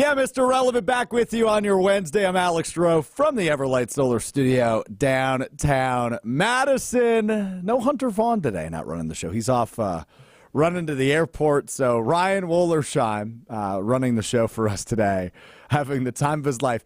Yeah, Mr. Relevant back with you on your Wednesday. I'm Alex Strouf from the Everlight Solar Studio downtown Madison. No Hunter Vaughn today, not running the show. He's off running to the airport. So Ryan Wollersheim running the show for us today, having the time of his life.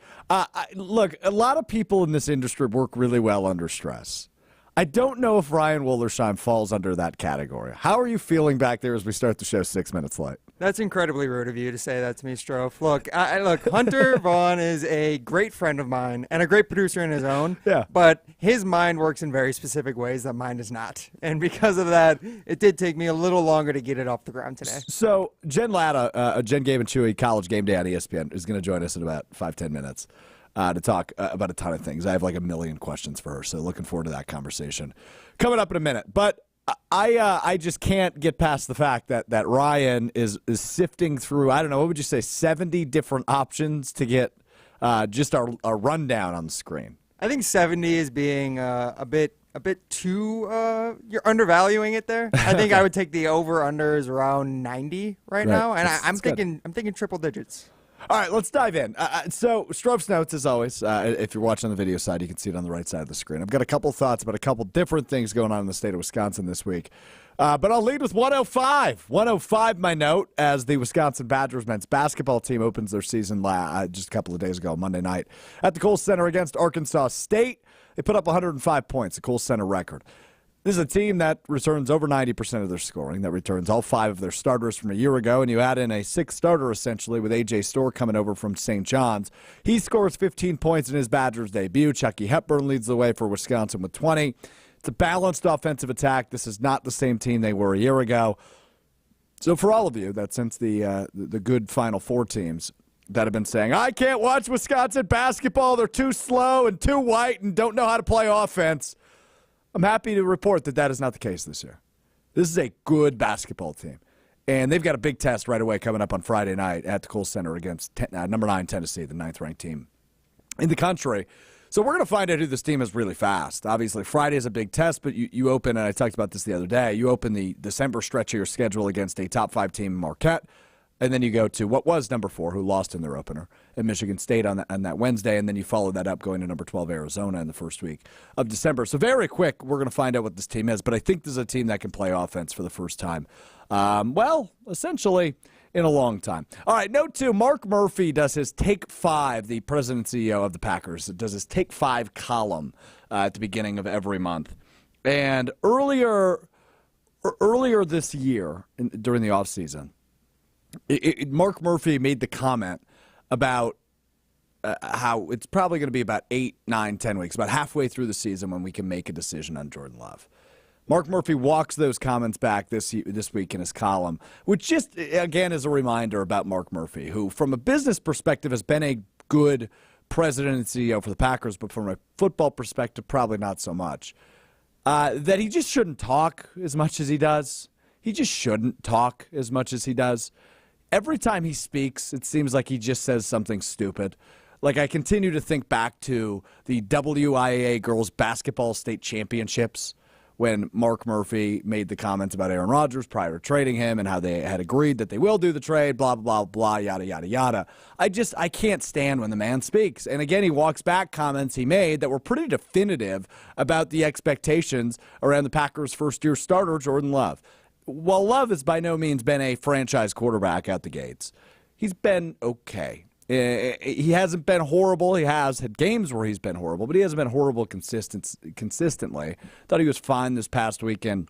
Look, a lot of people in this industry work really well under stress. I don't know if Ryan Wollersheim falls under that category. How are you feeling back there as we start the show 6 minutes late? That's incredibly rude of you to say that to me, Strouf. Look, Hunter Vaughn is a great friend of mine and a great producer in his own. Yeah. But his mind works in very specific ways that mine does not. And because of that, it did take me a little longer to get it off the ground today. So Jen Lada, Jen Gabe and Chewy, College Game Day on ESPN, is going to join us in about 5-10 minutes to talk about a ton of things. I have like a million questions for her, so looking forward to that conversation coming up in a minute. But I just can't get past the fact that Ryan is sifting through, I don't know, what would you say, 70 different options to get just a rundown on the screen. I think 70 is being a bit too you're undervaluing it there. I think I would take the over-unders around 90 right now, and I'm thinking triple digits. All right, let's dive in. So, Strouf's notes, as always. If you're watching on the video side, you can see it on the right side of the screen. I've got a couple thoughts about a couple different things going on in the state of Wisconsin this week. But I'll lead with 105. 105, my note, as the Wisconsin Badgers men's basketball team opens their season just a couple of days ago, Monday night, at the Kohl Center against Arkansas State. They put up 105 points, a Kohl Center record. This is a team that returns over 90% of their scoring, that returns all 5 of their starters from a year ago, and you add in a 6th starter, essentially, with A.J. Storr coming over from St. John's. He scores 15 points in his Badgers debut. Chucky Hepburn leads the way for Wisconsin with 20. It's a balanced offensive attack. This is not the same team they were a year ago. So for all of you that since the good Final Four teams that have been saying, I can't watch Wisconsin basketball, they're too slow and too white and don't know how to play offense, I'm happy to report that is not the case this year. This is a good basketball team. And they've got a big test right away coming up on Friday night at the Kohl Center against number 9 Tennessee, the 9th-ranked team in the country. So we're going to find out who this team is really fast. Obviously, Friday is a big test, but you open, and I talked about this the other day, you open the December stretch of your schedule against a top 5 team in Marquette. And then you go to what was number 4, who lost in their opener, at Michigan State on that Wednesday, and then you follow that up going to number 12, Arizona, in the first week of December. So very quick, we're going to find out what this team is, but I think this is a team that can play offense for the first time. Essentially in a long time. All right, note 2, Mark Murphy does his Take 5, the president and CEO of the Packers, does his Take 5 column at the beginning of every month. And earlier this year, during the offseason, Mark Murphy made the comment about how it's probably going to be about 8, 9, 10 weeks, about halfway through the season when we can make a decision on Jordan Love. Mark Murphy walks those comments back this week in his column, which just, again, is a reminder about Mark Murphy, who, from a business perspective, has been a good president and CEO for the Packers, but from a football perspective, probably not so much. That he just shouldn't talk as much as he does. He just shouldn't talk as much as he does. Every time he speaks, it seems like he just says something stupid. Like, I continue to think back to the WIAA girls basketball state championships when Mark Murphy made the comments about Aaron Rodgers prior to trading him and how they had agreed that they will do the trade, blah, blah, blah, blah, yada, yada, yada. I can't stand when the man speaks. And again, he walks back comments he made that were pretty definitive about the expectations around the Packers' first-year starter, Jordan Love. While Love has by no means been a franchise quarterback out the gates, he's been okay. He hasn't been horrible. He has had games where he's been horrible, but he hasn't been horrible consistently. Thought he was fine this past weekend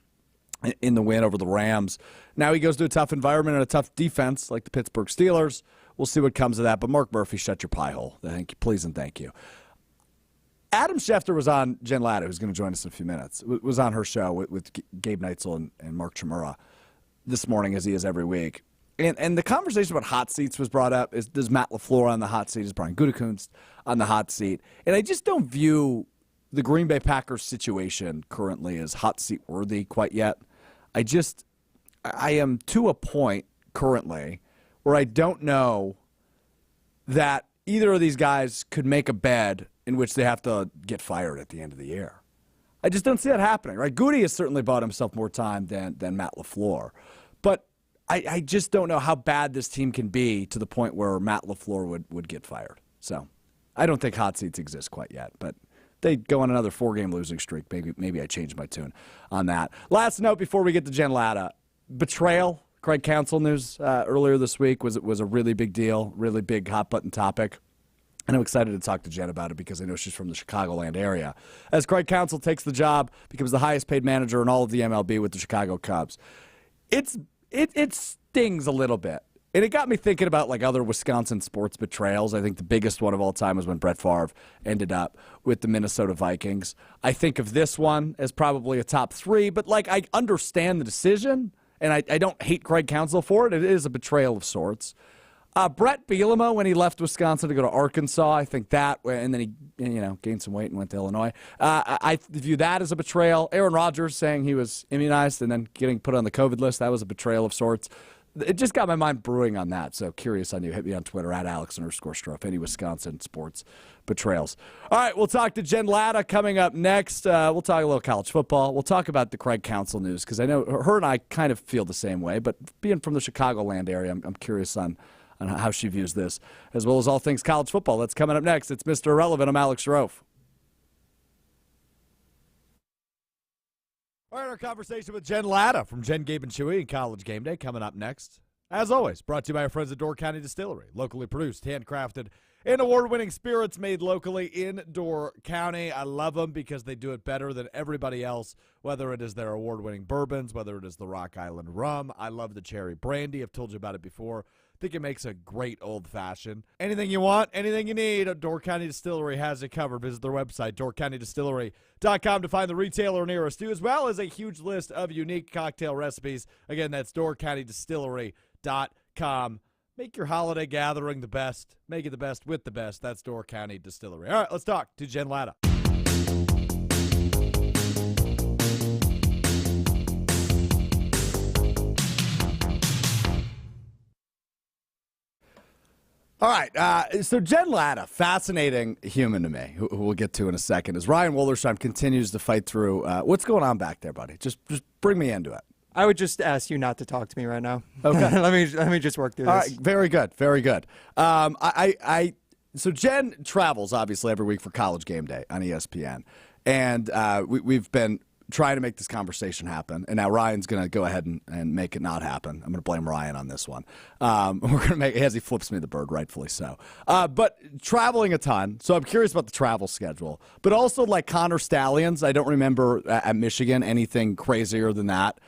in the win over the Rams. Now he goes to a tough environment and a tough defense like the Pittsburgh Steelers. We'll see what comes of that. But Mark Murphy, shut your pie hole. Thank you, please and thank you. Adam Schefter was on Jen Lada, who's going to join us in a few minutes, was on her show with Gabe Neitzel and Mark Chmura this morning, as he is every week. And the conversation about hot seats was brought up. Does Matt LaFleur on the hot seat? Is Brian Gutekunst on the hot seat? And I just don't view the Green Bay Packers situation currently as hot seat worthy quite yet. I am to a point currently where I don't know that either of these guys could make a bed in which they have to get fired at the end of the year. I just don't see that happening, right? Goody has certainly bought himself more time than Matt LaFleur. But I just don't know how bad this team can be to the point where Matt LaFleur would get fired. So I don't think hot seats exist quite yet, but they go on another 4-game losing streak. Maybe I changed my tune on that. Last note before we get to Jen Lada. Betrayal. Craig Counsell news earlier this week was a really big deal, really big hot-button topic. And I'm excited to talk to Jen about it because I know she's from the Chicagoland area. As Craig Counsell takes the job, becomes the highest-paid manager in all of the MLB with the Chicago Cubs. It stings a little bit. And it got me thinking about like other Wisconsin sports betrayals. I think the biggest one of all time was when Brett Favre ended up with the Minnesota Vikings. I think of this one as probably a top 3, but like I understand the decision, and I don't hate Craig Counsell for it. It is a betrayal of sorts. Brett Bielema, when he left Wisconsin to go to Arkansas, I think that, and then he gained some weight and went to Illinois. I view that as a betrayal. Aaron Rodgers saying he was immunized and then getting put on the COVID list, that was a betrayal of sorts. It just got my mind brewing on that, so curious on you. Hit me on Twitter at Alex_Strouf. Any Wisconsin sports betrayals. All right, we'll talk to Jen Lada coming up next. We'll talk a little college football. We'll talk about the Craig Counsell news because I know her and I kind of feel the same way, but being from the Chicagoland area, I'm curious on how she views this, as well as all things college football. That's coming up next. It's Mr. Irrelevant. I'm Alex Strouf. All right, our conversation with Jen Lada from Jen, Gabe, and Chewy and College Game Day coming up next. As always, brought to you by our friends at Door County Distillery. Locally produced, handcrafted, and award-winning spirits made locally in Door County. I love them because they do it better than everybody else, whether it is their award-winning bourbons, whether it is the Rock Island rum. I love the cherry brandy. I've told you about it before. I think it makes a great old-fashioned. Anything you want, anything you need, Door County Distillery has it covered. Visit their website, doorcountydistillery.com, to find the retailer nearest you, as well as a huge list of unique cocktail recipes. Again, that's doorcountydistillery.com. Make your holiday gathering the best. Make it the best with the best. That's Door County Distillery. All right, let's talk to Jen Lada. All right, so Jen Lada, fascinating human to me, who we'll get to in a second, as Ryan Wollersheim continues to fight through. What's going on back there, buddy? Just bring me into it. I would just ask you not to talk to me right now. Okay. let me just work through this. All right, very good, very good. So Jen travels, obviously, every week for College Game Day on ESPN, and we've been trying to make this conversation happen, and now Ryan's going to go ahead and make it not happen. I'm going to blame Ryan on this one. We're going to make, as he flips me the bird, rightfully so. But traveling a ton, so I'm curious about the travel schedule. But also, like Connor Stallions, I don't remember at Michigan anything crazier than that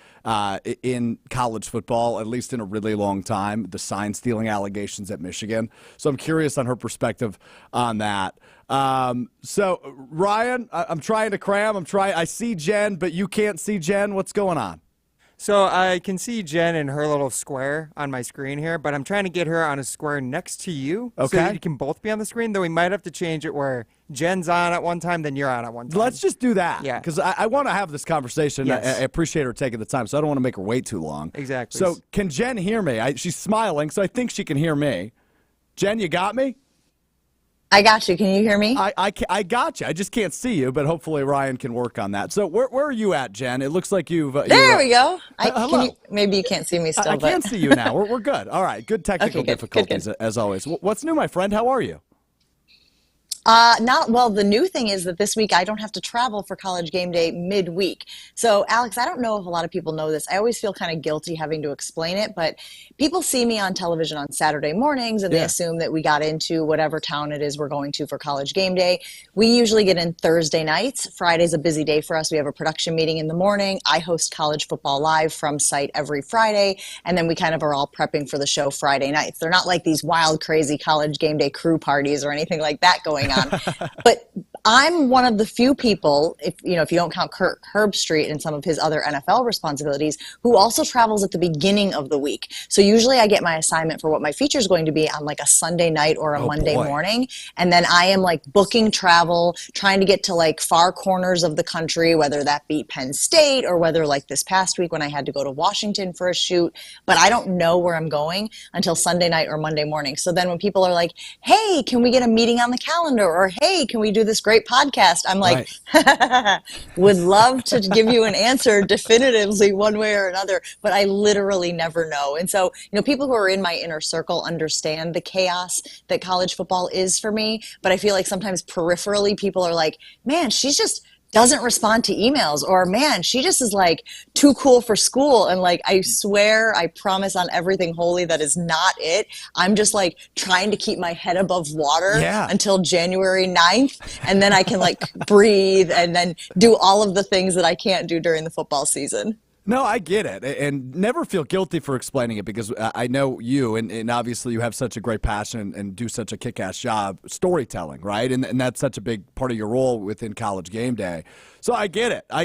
in college football, at least in a really long time, the sign-stealing allegations at Michigan. So I'm curious on her perspective on that. So Ryan, I'm trying to cram. I see Jen, but you can't see Jen. What's going on? So I can see Jen in her little square on my screen here, but I'm trying to get her on a square next to you, okay, so that you can both be on the screen, though we might have to change it where Jen's on at one time, then you're on at one time. Let's just do that. Yeah. Because I want to have this conversation. Yes. I appreciate her taking the time, so I don't want to make her wait too long. Exactly. So can Jen hear me? She's smiling, so I think she can hear me. Jen, you got me? I got you. Can you hear me? I got you. I just can't see you, but hopefully Ryan can work on that. So where are you at, Jen? It looks like you've... there we go. Hello. Maybe you can't see me still. I can see you now. We're good. All right. Good technical difficulties, good. As always. What's new, my friend? How are you? Well, the new thing is that this week I don't have to travel for College Game Day midweek. So, Alex, I don't know if a lot of people know this. I always feel kind of guilty having to explain it, but people see me on television on Saturday mornings and they assume that we got into whatever town it is we're going to for College Game Day. We usually get in Thursday nights. Friday's a busy day for us. We have a production meeting in the morning. I host College Football Live from site every Friday, and then we kind of are all prepping for the show Friday nights. They're not like these wild, crazy College Game Day crew parties or anything like that going on. But I'm one of the few people, if you don't count Kirk Herbstreit and some of his other NFL responsibilities, who also travels at the beginning of the week. So usually I get my assignment for what my feature is going to be on like a Sunday night or a Monday morning. And then I am like booking travel, trying to get to like far corners of the country, whether that be Penn State or whether like this past week when I had to go to Washington for a shoot. But I don't know where I'm going until Sunday night or Monday morning. So then when people are like, hey, can we get a meeting on the calendar? Or hey, can we do this great great podcast. I'm like, would love to give you an answer definitively one way or another, but I literally never know. And so, people who are in my inner circle understand the chaos that college football is for me, but I feel like sometimes peripherally people are like, man, she's just doesn't respond to emails, or man, she just is like too cool for school. And like, I swear, I promise on everything holy, that is not it. I'm just like trying to keep my head above water until January 9th. And then I can like breathe and then do all of the things that I can't do during the football season. No, I get it, and never feel guilty for explaining it, because I know you, and obviously you have such a great passion and do such a kick-ass job storytelling, right? And that's such a big part of your role within College Game Day. So I get it, I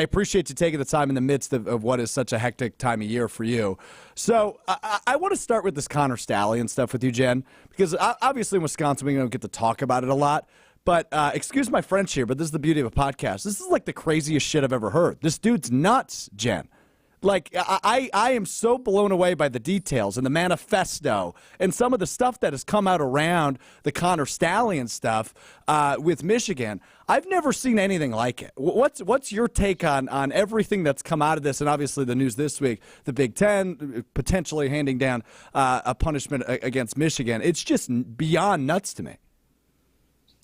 appreciate you taking the time in the midst of what is such a hectic time of year for you. So I want to start with this Connor Stallion stuff with you, Jen, because obviously in Wisconsin we don't get to talk about it a lot. But excuse my French here, but this is the beauty of a podcast. This is like the craziest shit I've ever heard. This dude's nuts, Jen. Like, I am so blown away by the details and the manifesto and some of the stuff that has come out around the Connor Stallion stuff with Michigan. I've never seen anything like it. What's your take on everything that's come out of this? And obviously the news this week, the Big Ten potentially handing down a punishment against Michigan. It's just beyond nuts to me.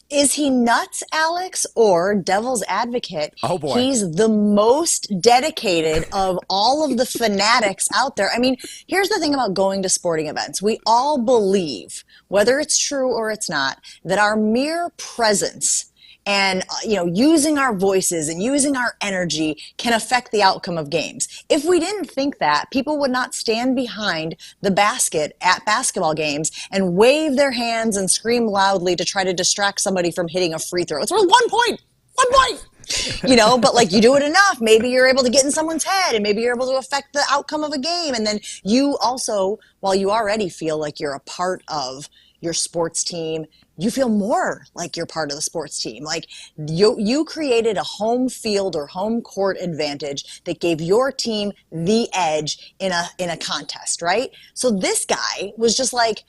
Is he nuts, Alex, or devil's advocate? Oh, boy. He's the most dedicated of all of the fanatics out there. I mean, here's the thing about going to sporting events. We all believe, whether it's true or it's not, that our mere presence and using our voices and using our energy can affect the outcome of games. If we didn't think that, people would not stand behind the basket at basketball games and wave their hands and scream loudly to try to distract somebody from hitting a free throw. It's worth 1 point! 1 point! But like, you do it enough, maybe you're able to get in someone's head, and maybe you're able to affect the outcome of a game. And then you also, while you already feel like you're a part of your sports team, you feel more like you're part of the sports team. Like you created a home field or home court advantage that gave your team the edge in a contest, right? So this guy was just like,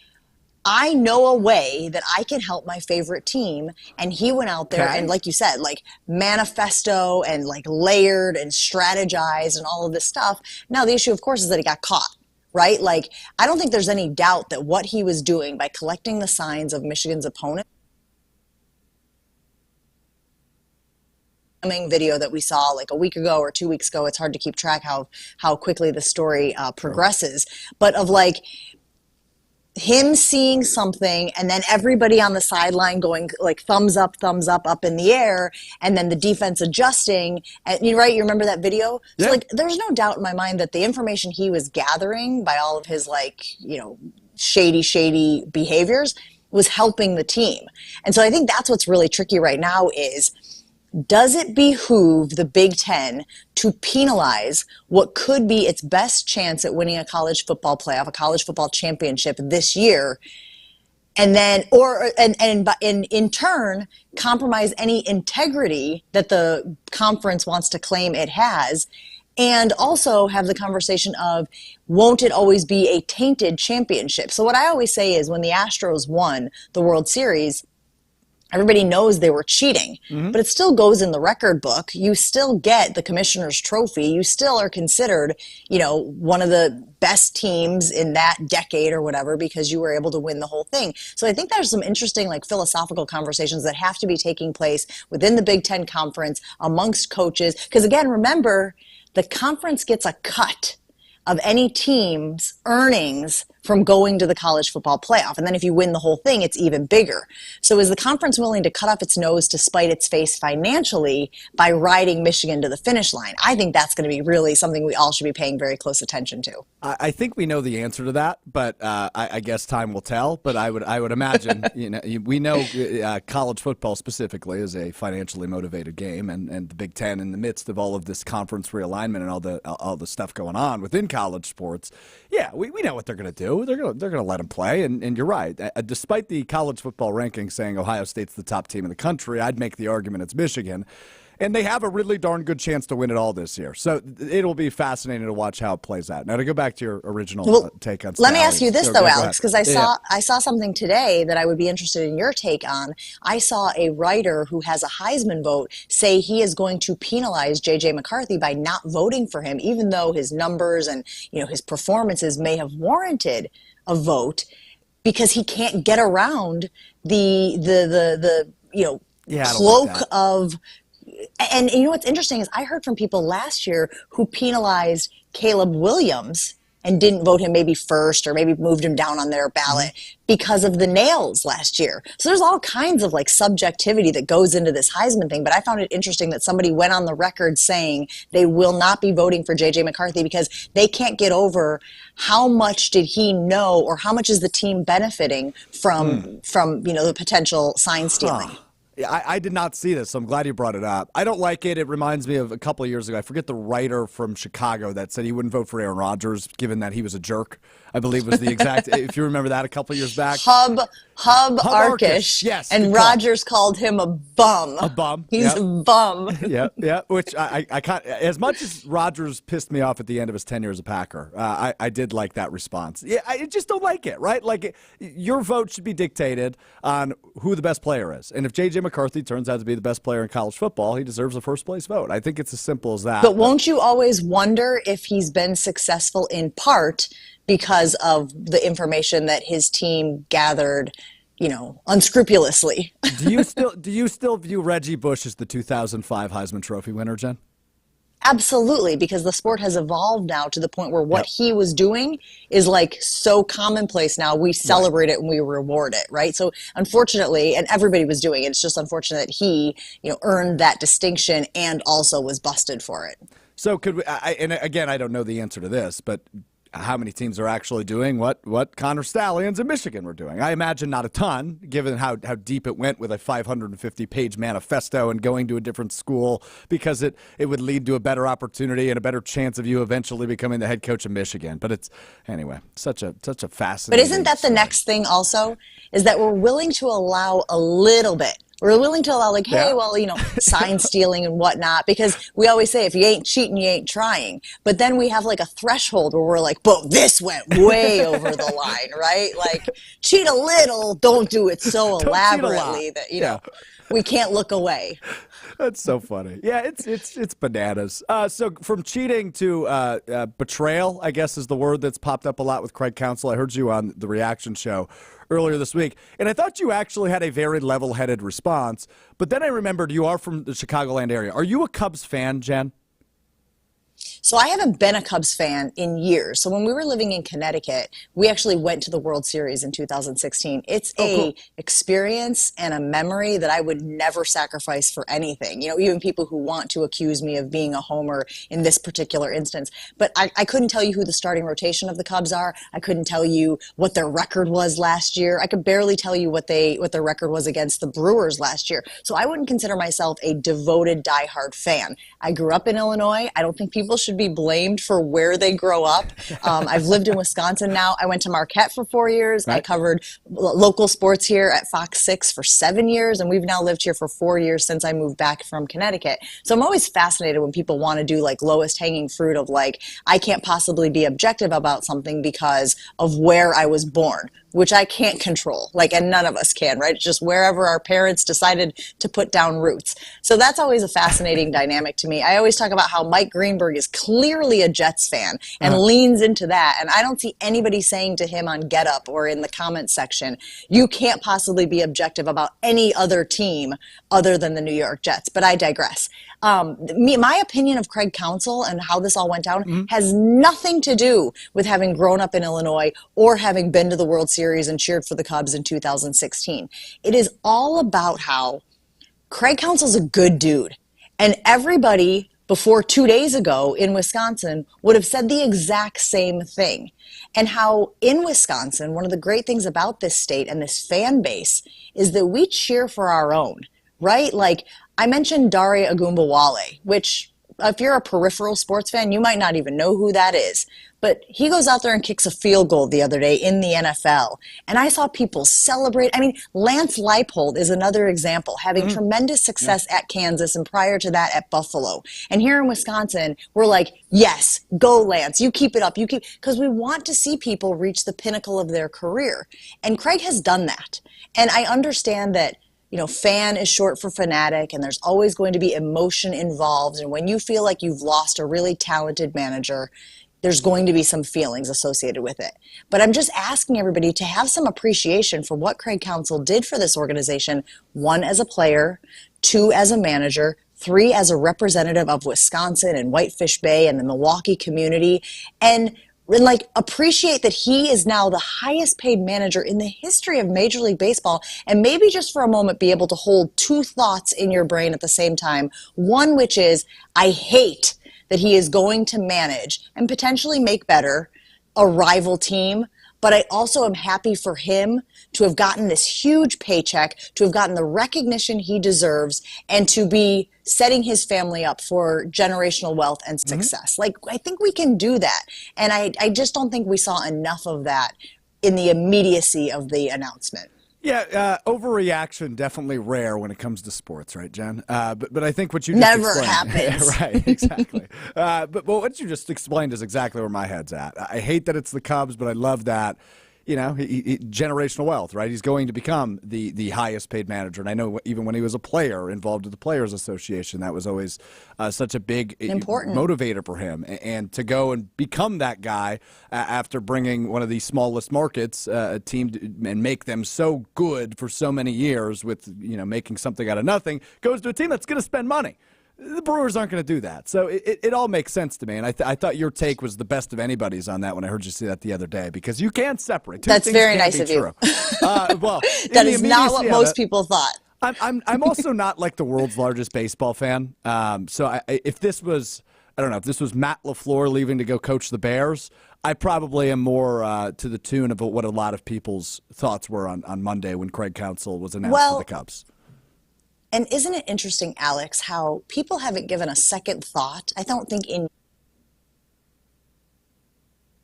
I know a way that I can help my favorite team. And he went out there and, like you said, like manifesto and like layered and strategized and all of this stuff. Now the issue, of course, is that he got caught. Right? Like, I don't think there's any doubt that what he was doing by collecting the signs of Michigan's opponent, video that we saw like a week ago or 2 weeks ago, it's hard to keep track how quickly the story progresses, but of like him seeing something and then everybody on the sideline going like thumbs up, up in the air, and then the defense adjusting. And you remember that video? Yeah. So like, there's no doubt in my mind that the information he was gathering by all of his like, shady behaviors was helping the team. And so I think that's what's really tricky right now is, does it behoove the Big Ten to penalize what could be its best chance at winning a college football playoff, a college football championship this year, and then, in turn, compromise any integrity that the conference wants to claim it has, and also have the conversation of, won't it always be a tainted championship? So what I always say is, when the Astros won the World Series, everybody knows they were cheating, but it still goes in the record book. You still get the commissioner's trophy. You still are considered, one of the best teams in that decade or whatever, because you were able to win the whole thing. So I think there's some interesting like philosophical conversations that have to be taking place within the Big Ten Conference amongst coaches. Because again, remember, the conference gets a cut of any team's earnings from going to the college football playoff. And then if you win the whole thing, it's even bigger. So is the conference willing to cut off its nose to spite its face financially by riding Michigan to the finish line? I think that's going to be really something we all should be paying very close attention to. I think we know the answer to that, but I guess time will tell. But I would imagine, we know college football specifically is a financially motivated game, and the Big Ten, in the midst of all of this conference realignment and all the stuff going on within college sports, we know what they're going to do. They're going to let them play, and you're right. Despite the college football rankings saying Ohio State's the top team in the country, I'd make the argument it's Michigan. And they have a really darn good chance to win it all this year. So it'll be fascinating to watch how it plays out. Now, to go back to your original take on let me ask you this, though, Alex, because I saw something today that I would be interested in your take on. I saw a writer who has a Heisman vote say he is going to penalize J.J. McCarthy by not voting for him, even though his numbers and his performances may have warranted a vote, because he can't get around the cloak of. And what's interesting is I heard from people last year who penalized Caleb Williams and didn't vote him maybe first or maybe moved him down on their ballot because of the nails last year. So there's all kinds of subjectivity that goes into this Heisman thing. But I found it interesting that somebody went on the record saying they will not be voting for J.J. McCarthy because they can't get over how much did he know, or how much is the team benefiting from the potential sign stealing. Yeah, I did not see this, so I'm glad you brought it up. I don't like it. It reminds me of a couple of years ago. I forget the writer from Chicago that said he wouldn't vote for Aaron Rodgers, given that he was a jerk. I believe was the exact, if you remember that a couple of years back. Hub Arkish. Yes. And Rodgers called him a bum. A bum. He's a bum. Yeah. Which I can't, as much as Rodgers pissed me off at the end of his tenure as a Packer, I did like that response. Yeah, I just don't like it, right? Your vote should be dictated on who the best player is. And if J.J. McCarthy turns out to be the best player in college football, he deserves a first place vote. I think it's as simple as that. But won't you always wonder if he's been successful in part because of the information that his team gathered, unscrupulously? Do you still view Reggie Bush as the 2005 Heisman Trophy winner, Jen? Absolutely, because the sport has evolved now to the point where what he was doing is so commonplace now. We celebrate it and we reward it, right? So unfortunately, and everybody was doing it, it's just unfortunate that he, earned that distinction and also was busted for it. So could we, and again, I don't know the answer to this, but how many teams are actually doing what Connor Stallions in Michigan were doing? I imagine not a ton, given how deep it went with a 550-page manifesto and going to a different school, because it would lead to a better opportunity and a better chance of you eventually becoming the head coach of Michigan. But it's, anyway, such a fascinating. But isn't that the next thing also, is that we're willing to allow a little bit. We're willing to allow sign stealing and whatnot, because we always say if you ain't cheating, you ain't trying. But then we have a threshold where we're but this went way over the line, right? Cheat a little, don't do it so elaborately that, we can't look away. That's so funny. Yeah, it's bananas. So from cheating to betrayal, I guess is the word that's popped up a lot with Craig Counsell. I heard you on the reaction show earlier this week, and I thought you actually had a very level-headed response, but then I remembered you are from the Chicagoland area. Are you a Cubs fan, Jen? So I haven't been a Cubs fan in years. So when we were living in Connecticut, we actually went to the World Series in 2016. It's cool experience and a memory that I would never sacrifice for anything. Even people who want to accuse me of being a homer in this particular instance. But I couldn't tell you who the starting rotation of the Cubs are. I couldn't tell you what their record was last year. I could barely tell you what their record was against the Brewers last year. So I wouldn't consider myself a devoted, diehard fan. I grew up in Illinois. I don't think people should be blamed for where they grow up. I've lived in Wisconsin now. I went to Marquette for 4 years. Right. I covered local sports here at Fox 6 for 7 years, and we've now lived here for 4 years since I moved back from Connecticut. So I'm always fascinated when people want to do lowest hanging fruit of I can't possibly be objective about something because of where I was born, which I can't control, and none of us can, right? It's just wherever our parents decided to put down roots. So that's always a fascinating dynamic to me. I always talk about how Mike Greenberg is clearly a Jets fan and leans into that. And I don't see anybody saying to him on Get Up or in the comments section, you can't possibly be objective about any other team other than the New York Jets. But I digress. My opinion of Craig Counsell and how this all went down has nothing to do with having grown up in Illinois or having been to the World Series and cheered for the Cubs in 2016. It is all about how Craig Counsell's a good dude. And everybody before 2 days ago in Wisconsin would have said the exact same thing. And how in Wisconsin, one of the great things about this state and this fan base is that we cheer for our own, right? I mentioned Dare Ogunbowale, which if you're a peripheral sports fan, you might not even know who that is. But he goes out there and kicks a field goal the other day in the NFL. And I saw people celebrate. I mean, Lance Leipold is another example, having tremendous success at Kansas and prior to that at Buffalo. And here in Wisconsin, we're like, yes, go Lance. You keep it up. Because we want to see people reach the pinnacle of their career. And Craig has done that. And I understand that, fan is short for fanatic, and there's always going to be emotion involved. And when you feel like you've lost a really talented manager, there's going to be some feelings associated with it. But I'm just asking everybody to have some appreciation for what Craig Counsell did for this organization, 1, as a player, 2, as a manager, 3, as a representative of Wisconsin and Whitefish Bay and the Milwaukee community, and appreciate that he is now the highest paid manager in the history of Major League Baseball, and maybe just for a moment be able to hold 2 thoughts in your brain at the same time. One, which is, I hate that he is going to manage and potentially make better a rival team. But I also am happy for him to have gotten this huge paycheck, to have gotten the recognition he deserves, and to be setting his family up for generational wealth and success. I think we can do that. And I just don't think we saw enough of that in the immediacy of the announcement. Yeah, overreaction definitely rare when it comes to sports, right, Jen? But I think what you just never explained, happens. right? Exactly. But what you just explained is exactly where my head's at. I hate that it's the Cubs, but I love that. Generational wealth, right? He's going to become the highest paid manager. And I know even when he was a player involved with the Players Association, that was always such a big important motivator for him. And to go and become that guy after bringing one of the smallest markets, a team, and make them so good for so many years with, making something out of nothing, goes to a team that's going to spend money. The Brewers aren't going to do that. So it all makes sense to me. And I thought your take was the best of anybody's on that when I heard you say that the other day, because you can't separate. That's very nice of you. Well, that is not what most people thought. I'm also not like the world's largest baseball fan. So if this was, I don't know, if this was Matt LaFleur leaving to go coach the Bears, I probably am more to the tune of what a lot of people's thoughts were on Monday when Craig Counsell was announced for the Cubs. And isn't it interesting, Alex, how people haven't given a second thought? I don't think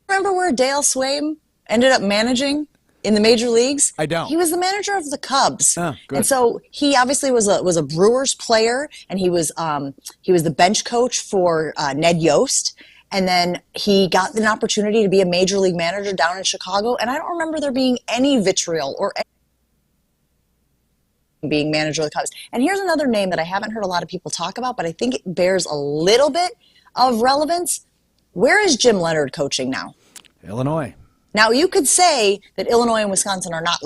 remember where Dale Swaim ended up managing in the major leagues? I don't. He was the manager of the Cubs. Oh, good. And so he obviously was a Brewers player, and he was the bench coach for Ned Yost. And then he got an opportunity to be a major league manager down in Chicago. And I don't remember there being any vitriol or being manager of the Cubs. And here's another name that I haven't heard a lot of people talk about, but I think it bears a little bit of relevance. Where is Jim Leonard coaching now? Illinois. Now, you could say that Illinois and Wisconsin are not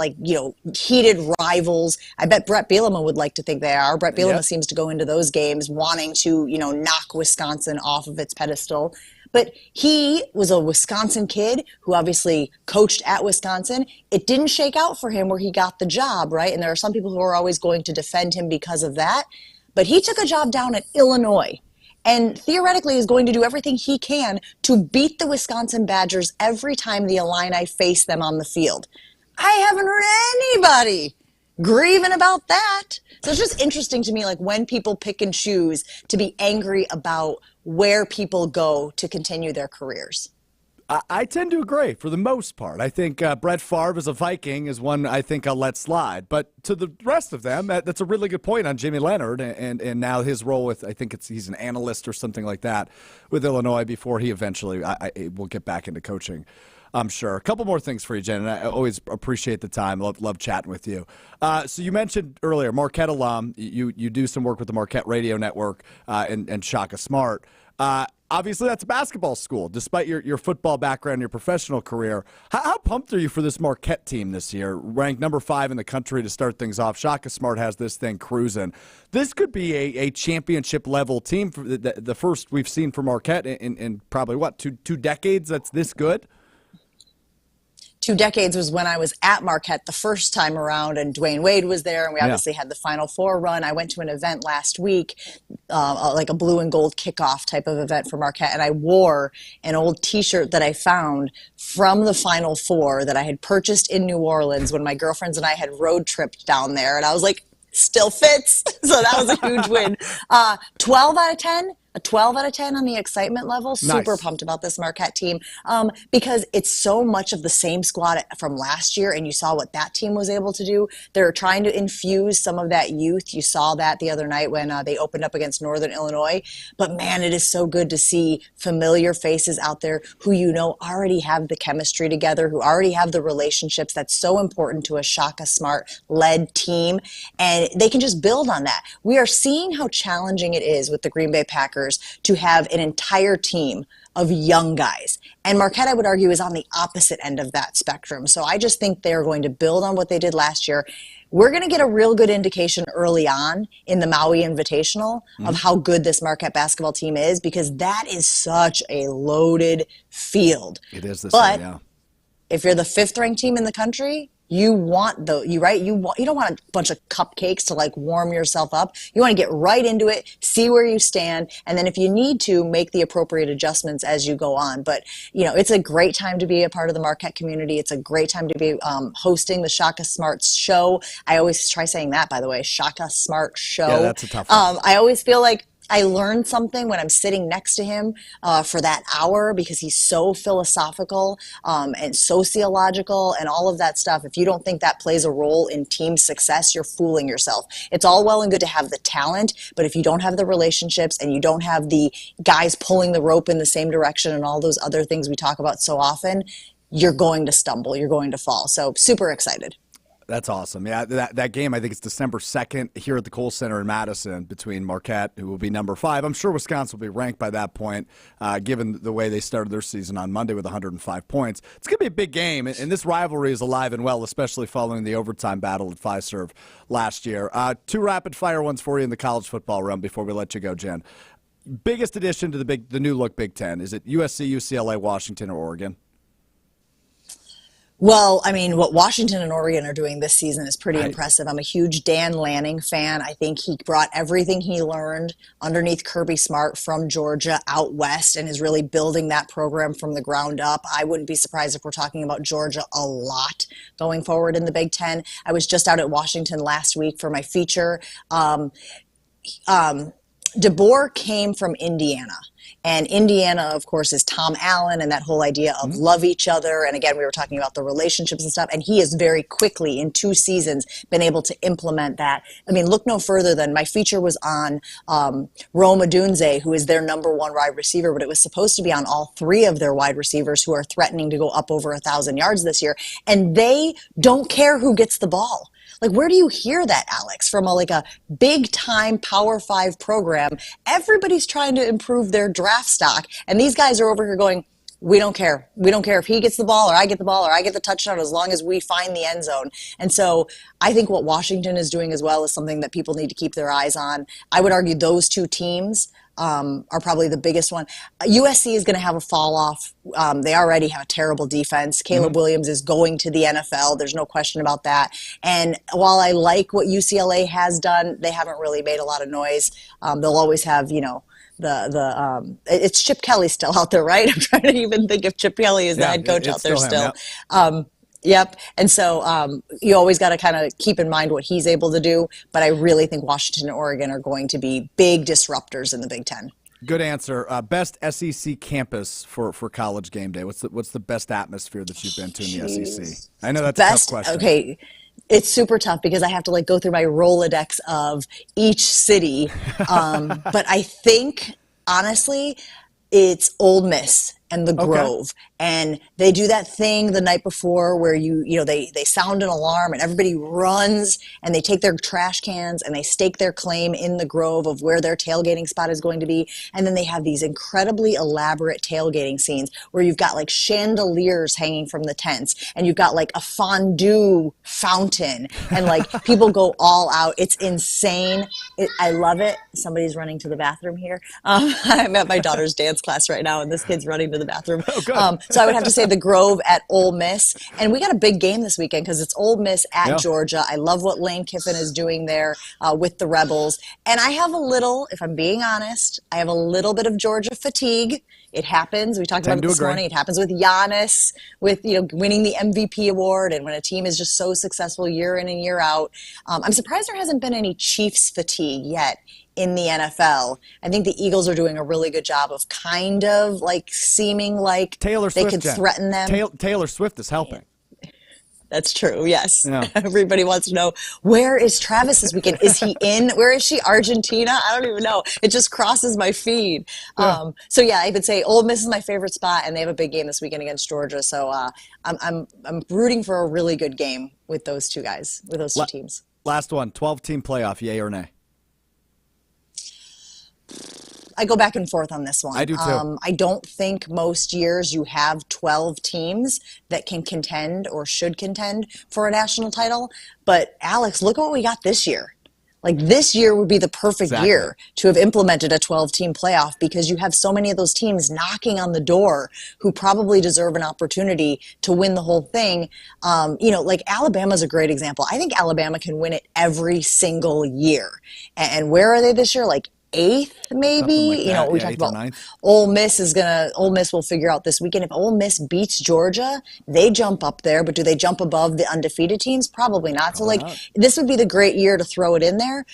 heated rivals. I bet Brett Bielema would like to think they are. Brett Bielema seems to go into those games wanting to, knock Wisconsin off of its pedestal. But he was a Wisconsin kid who obviously coached at Wisconsin. It didn't shake out for him where he got the job, right? And there are some people who are always going to defend him because of that. But he took a job down at Illinois and theoretically is going to do everything he can to beat the Wisconsin Badgers every time the Illini face them on the field. I haven't heard anybody grieving about that. So it's just interesting to me, when people pick and choose to be angry about where people go to continue their careers. I tend to agree for the most part. I think Brett Favre as a Viking is one I think I'll let slide. But to the rest of them, that's a really good point on Jimmy Leonard and now his role with, I think he's an analyst or something like that with Illinois before he eventually will get back into coaching, I'm sure. A couple more things for you, Jen, and I always appreciate the time. Love chatting with you. So you mentioned earlier, Marquette alum. You do some work with the Marquette Radio Network and Shaka Smart. Obviously, that's a basketball school, despite your football background, your professional career. How pumped are you for this Marquette team this year? Ranked number 5 in the country to start things off. Shaka Smart has this thing cruising. This could be a championship-level team, for the first we've seen for Marquette in probably, two decades that's this good? 2 decades was when I was at Marquette the first time around, and Dwayne Wade was there, and we obviously had the Final Four run. I went to an event last week, like a blue and gold kickoff type of event for Marquette, and I wore an old T-shirt that I found from the Final Four that I had purchased in New Orleans when my girlfriends and I had road tripped down there, and I was like, still fits. So that was a huge win. 12 out of 10. a 12 out of 10 on the excitement level. Super Nice. pumped about this Marquette team because it's so much of the same squad from last year, and you saw what that team was able to do. They're trying to infuse some of that youth. You saw that the other night when they opened up against Northern Illinois. But man, it is so good to see familiar faces out there who already have the chemistry together, who already have the relationships that's so important to a Shaka Smart-led team, and they can just build on that. We are seeing how challenging it is with the Green Bay Packers to have an entire team of young guys. And Marquette, I would argue, is on the opposite end of that spectrum. So I just think they're going to build on what they did last year. We're going to get a real good indication early on in the Maui Invitational of how good this Marquette basketball team is, because that is such a loaded field. It is this But year, yeah. if you're the 5th ranked team in the country, you want you don't want a bunch of cupcakes to like warm yourself up. You want to get right into it, see where you stand, and then if you need to, make the appropriate adjustments as you go on. But it's a great time to be a part of the Marquette community. It's a great time to be hosting the Shaka Smart Show. I always try saying that, by the way, Shaka Smart Show. Yeah, that's a tough one. I always feel like I learned something when I'm sitting next to him for that hour, because he's so philosophical and sociological and all of that stuff. If you don't think that plays a role in team success, you're fooling yourself. It's all well and good to have the talent, but if you don't have the relationships and you don't have the guys pulling the rope in the same direction and all those other things we talk about so often, you're going to stumble, you're going to fall. So super excited. That's awesome. Yeah, that game, I think it's December 2nd here at the Kohl Center in Madison between Marquette, who will be number 5. I'm sure Wisconsin will be ranked by that point, given the way they started their season on Monday with 105 points. It's going to be a big game, and this rivalry is alive and well, especially following the overtime battle at Fiserv last year. 2 rapid-fire ones for you in the college football realm before we let you go, Jen. Biggest addition to the new-look Big Ten, is it USC, UCLA, Washington, or Oregon? Well, I mean, what Washington and Oregon are doing this season is pretty Right. impressive. I'm a huge Dan Lanning fan. I think he brought everything he learned underneath Kirby Smart from Georgia out west and is really building that program from the ground up. I wouldn't be surprised if we're talking about Georgia a lot going forward in the Big Ten. I was just out at Washington last week for my feature. DeBoer came from Indiana. And Indiana, of course, is Tom Allen and that whole idea of love each other. And again, we were talking about the relationships and stuff. And he has very quickly, in 2 seasons, been able to implement that. I mean, look no further than my feature was on Rome Odunze, who is their number 1 wide receiver, but it was supposed to be on all 3 of their wide receivers who are threatening to go up over 1,000 yards this year. And they don't care who gets the ball. Like, where do you hear that, Alex? From a big-time Power 5 program, everybody's trying to improve their draft stock, and these guys are over here going, we don't care. We don't care if he gets the ball or I get the ball or I get the touchdown, as long as we find the end zone. And so I think what Washington is doing as well is something that people need to keep their eyes on. I would argue those 2 teams are probably the biggest one. USC is going to have a fall off. They already have a terrible defense. Caleb Williams is going to the NFL. There's no question about that. And while I like what UCLA has done, they haven't really made a lot of noise. They'll always have, it's Chip Kelly still out there, right? I'm trying to even think if Chip Kelly is the head coach out there still. Yep. And so you always got to kind of keep in mind what he's able to do. But I really think Washington and Oregon are going to be big disruptors in the Big Ten. Good answer. Best SEC campus for college game day. What's the best atmosphere that you've been to in the SEC? I know that's a tough question. Okay. It's super tough because I have to go through my Rolodex of each city. But I think, honestly, it's Ole Miss and the Grove. And they do that thing the night before where they sound an alarm and everybody runs and they take their trash cans and they stake their claim in the Grove of where their tailgating spot is going to be. And then they have these incredibly elaborate tailgating scenes where you've got chandeliers hanging from the tents and you've got a fondue fountain and people go all out. It's insane. I love it. Somebody's running to the bathroom here. I'm at my daughter's dance class right now and this kid's running to the bathroom. Oh, good. So I would have to say the Grove at Ole Miss. And we got a big game this weekend because it's Ole Miss at Georgia. I love what Lane Kiffin is doing there with the Rebels. And I have a little, if I'm being honest, I have a little bit of Georgia fatigue. It happens. We talked about it this morning. It happens with Giannis, with winning the MVP award, and when a team is just so successful year in and year out. I'm surprised there hasn't been any Chiefs fatigue yet in the NFL. I think the Eagles are doing a really good job of kind of like seeming like Taylor they Swift, could Jen. threaten them. Taylor Swift is helping. That's true. Yes. Yeah. Everybody wants to know, where is Travis this weekend? Is he in? Where is she? Argentina? I don't even know. It just crosses my feed. Yeah. So yeah, I would say Ole Miss is my favorite spot, and they have a big game this weekend against Georgia. So I'm rooting for a really good game with those two guys, with those two teams. Last one, 12-team playoff, yay or nay? I go back and forth on this one. I do too. I don't think most years you have 12 teams that can contend or should contend for a national title. But Alex, look at what we got this year. Like, this year would be the perfect year to have implemented a 12-team playoff, because you have so many of those teams knocking on the door who probably deserve an opportunity to win the whole thing. Like Alabama's a great example. I think Alabama can win it every single year. And where are they this year? Like, 8th, maybe. Like we talked about Ole Miss will figure out this weekend. If Ole Miss beats Georgia, they jump up there, but do they jump above the undefeated teams? Probably not. This would be the great year to throw it in there.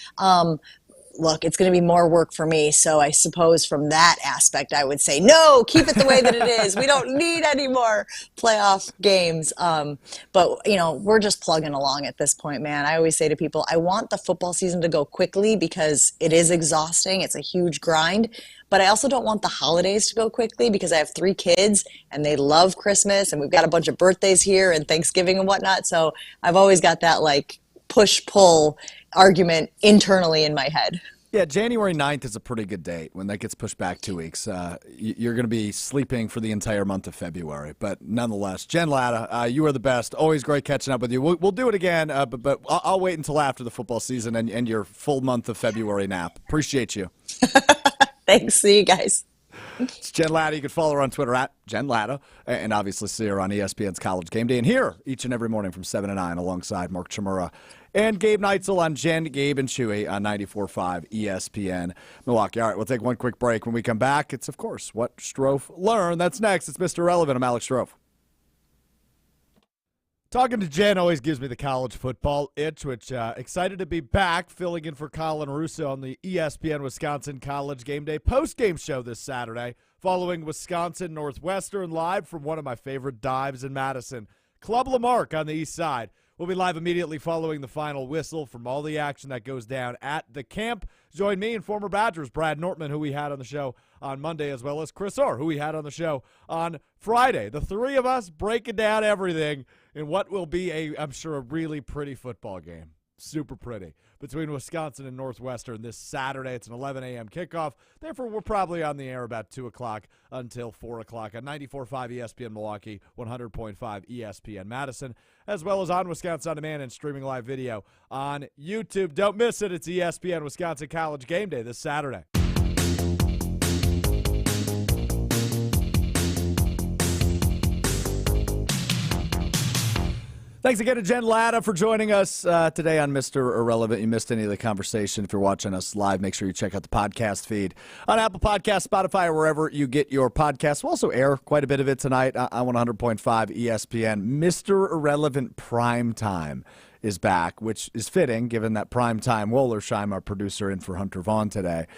Look, it's going to be more work for me. So I suppose from that aspect, I would say, no, keep it the way that it is. We don't need any more playoff games. But we're just plugging along at this point, man. I always say to people, I want the football season to go quickly because it is exhausting. It's a huge grind. But I also don't want the holidays to go quickly because I have 3 kids and they love Christmas and we've got a bunch of birthdays here and Thanksgiving and whatnot. So I've always got that like push-pull argument internally in my head. Yeah, January 9th is a pretty good date. When that gets pushed back 2 weeks, you're going to be sleeping for the entire month of February. But nonetheless, Jen Lada, you are the best. Always great catching up with you. We'll do it again, but I'll wait until after the football season and your full month of February nap. Appreciate you. Thanks. See you guys. It's Jen Lada. You can follow her on Twitter at Jen Lada, and obviously see her on ESPN's College Game Day and hear each and every morning from 7 to 9 alongside Mark Chmura and Gabe Neitzel on Jen, Gabe, and Chewy on 94.5 ESPN Milwaukee. All right, we'll take one quick break. When we come back, it's, of course, What Strouf Learned. That's next. It's Mr. Relevant. I'm Alex Strouf. Talking to Jen always gives me the college football itch, which excited to be back, filling in for Colin Russo on the ESPN Wisconsin College Game Day post-game show this Saturday, following Wisconsin Northwestern live from one of my favorite dives in Madison, Club Lamarck on the east side. We'll be live immediately following the final whistle from all the action that goes down at the camp. Join me and former Badgers Brad Nortman, who we had on the show on Monday, as well as Chris Orr, who we had on the show on Friday. The 3 of us breaking down everything in what will be, I'm sure, a really pretty football game. Super pretty. Between Wisconsin and Northwestern this Saturday. It's an 11 a.m. kickoff. Therefore, we're probably on the air about 2 o'clock until 4 o'clock on 94.5 ESPN Milwaukee, 100.5 ESPN Madison, as well as on Wisconsin On Demand and streaming live video on YouTube. Don't miss it. It's ESPN Wisconsin College Game Day this Saturday. Thanks again to Jen Lada for joining us today on Mr. Irrelevant. You missed any of the conversation. If you're watching us live, make sure you check out the podcast feed on Apple Podcasts, Spotify, or wherever you get your podcasts. We'll also air quite a bit of it tonight on 100.5 ESPN. Mr. Irrelevant Prime Time is back, which is fitting given that Primetime Wollersheim, our producer, in for Hunter Vaughn today.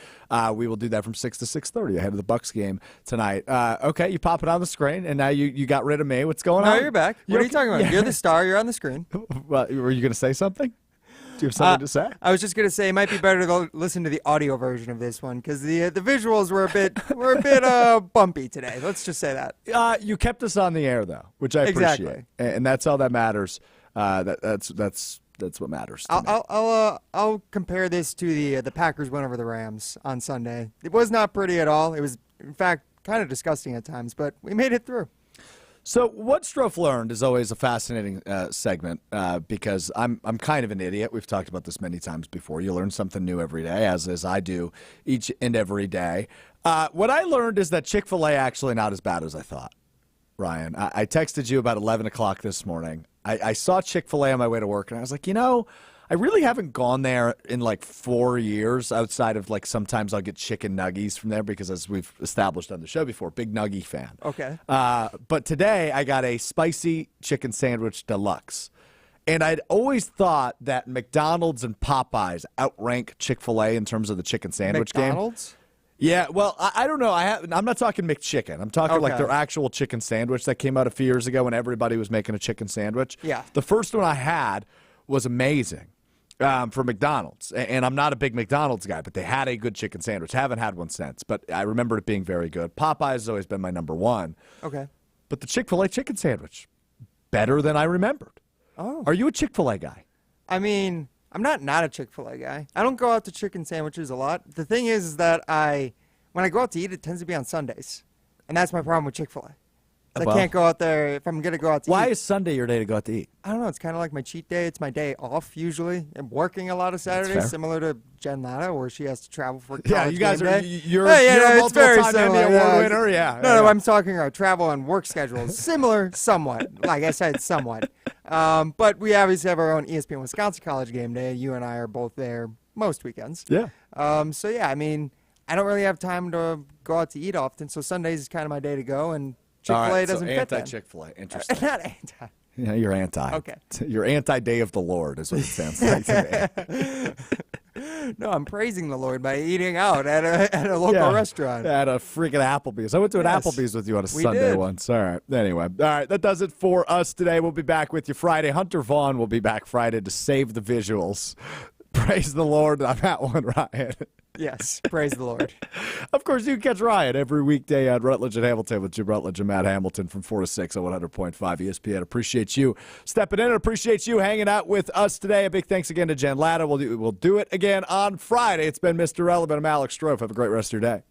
We will do that from 6 to 6:30 ahead of the Bucks game tonight. Okay, you pop it on the screen, and now you got rid of me. What's going on? No, you're back. What are you talking about? Yeah. You're the star. You're on the screen. Well, were you going to say something? Do you have something to say? I was just going to say it might be better to listen to the audio version of this one because the visuals were a bit bumpy today. Let's just say that. You kept us on the air though, which I appreciate, exactly. And that's all that matters. That's what matters to me. I'll compare this to the Packers win over the Rams on Sunday. It was not pretty at all. It was, in fact, kind of disgusting at times, but we made it through. So what Strouf Learned is always a fascinating segment because I'm kind of an idiot. We've talked about this many times before. You learn something new every day, as I do each and every day. What I learned is that Chick-fil-A actually not as bad as I thought. Ryan, I texted you about 11 o'clock this morning. I saw Chick-fil-A on my way to work, and I was like, I really haven't gone there in like 4 years outside of like sometimes I'll get chicken nuggies from there because as we've established on the show before, big nuggie fan. Okay. But today I got a spicy chicken sandwich deluxe. And I'd always thought that McDonald's and Popeyes outrank Chick-fil-A in terms of the chicken sandwich McDonald's? game. Yeah, well, I don't know. I'm not talking McChicken. I'm talking like their actual chicken sandwich that came out a few years ago when everybody was making a chicken sandwich. Yeah. The first one I had was amazing for McDonald's. And I'm not a big McDonald's guy, but they had a good chicken sandwich. Haven't had one since, but I remember it being very good. Popeyes has always been my number one. Okay. But the Chick-fil-A chicken sandwich, better than I remembered. Oh. Are you a Chick-fil-A guy? I mean, I'm not a Chick-fil-A guy. I don't go out to chicken sandwiches a lot. The thing is that when I go out to eat, it tends to be on Sundays. And that's my problem with Chick-fil-A. I can't go out there if I'm going to go out to eat. Why is Sunday your day to go out to eat? I don't know. It's kind of like my cheat day. It's my day off usually. I'm working a lot of Saturdays, similar to Jen Lada, where she has to travel for college Yeah, you guys game are. day. You're a multiple-time Emmy Award winner. Yeah. No, I'm talking about travel and work schedules. Similar, somewhat. Like I said, somewhat. But we obviously have our own ESPN Wisconsin College game day. You and I are both there most weekends. Yeah. So yeah, I mean, I don't really have time to go out to eat often. So Sundays is kind of my day to go, and Chick-fil-A doesn't fit that. Anti-Chick-fil-A. Interesting. Not anti. Yeah, you're anti. Okay. You're anti-Day of the Lord is what it sounds like to me. No, I'm praising the Lord by eating out at a local restaurant. At a freaking Applebee's. I went to an Applebee's with you on a Sunday did. once. All right. Anyway. All right. That does it for us today. We'll be back with you Friday. Hunter Vaughn will be back Friday to save the visuals. Praise the Lord on that one, Ryan. Yes, praise the Lord. Of course, you can catch Ryan every weekday at Rutledge and Hamilton with Jim Rutledge and Matt Hamilton from 4 to 6 on 100.5 ESPN. Appreciate you stepping in and appreciate you hanging out with us today. A big thanks again to Jen Lada. We'll do it again on Friday. It's been Mr. Relevant. I'm Alex Strouf. Have a great rest of your day.